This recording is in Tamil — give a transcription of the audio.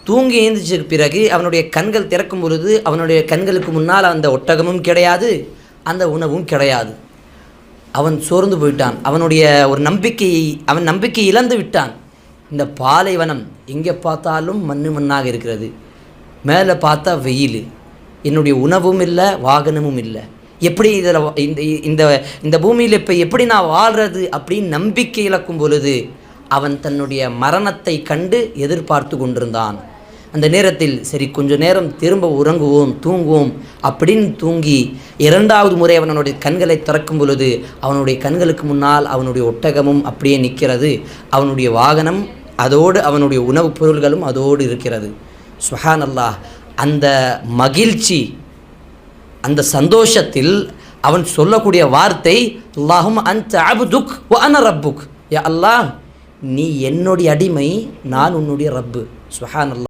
தூங்கி எழுந்திரிச்சதுக்கு பிறகு அவனுடைய கண்கள் திறக்கும் பொழுது அவனுடைய கண்களுக்கு முன்னால் அந்த ஒட்டகமும் கிடையாது, அந்த உணவும் கிடையாது. அவன் சோர்ந்து போயிட்டான். அவனுடைய ஒரு நம்பிக்கை இழந்து விட்டான். இந்த பாலைவனம் எங்கே பார்த்தாலும் மண்ணாக இருக்கிறது, மேலே பார்த்தா வெயில், என்னுடைய உணவும் இல்லை, வாகனமும் இல்லை, எப்படி இதில் இந்த இந்த பூமியில் இப்போ எப்படி நான் வாழ்கிறது அப்படின்னு நம்பிக்கை இழக்கும் பொழுது அவன் தன்னுடைய மரணத்தை கண்டு எதிர்பார்த்து கொண்டிருந்தான். அந்த நேரத்தில் சரி கொஞ்ச நேரம் திரும்ப உறங்குவோம், தூங்குவோம் அப்படின்னு தூங்கி இரண்டாவது முறை அவனுடைய கண்களை திறக்கும் பொழுது அவனுடைய கண்களுக்கு முன்னால் அவனுடைய ஒட்டகமும் அப்படியே நிற்கிறது, அவனுடைய வாகனம் அதோடு அவனுடைய உணவுப் பொருள்களும் அதோடு இருக்கிறது. சுப்ஹானல்லாஹ். அந்த மகிழ்ச்சி, அந்த சந்தோஷத்தில் அவன் சொல்லக்கூடிய வார்த்தை, அல்லாஹும்ம அன்த அப்துக் வ அன ரப்புக். யா அல்லாஹ், நீ என்னுடைய அடிமை, நான் உன்னுடைய ரப்பு. சுப்ஹானல்லாஹ்.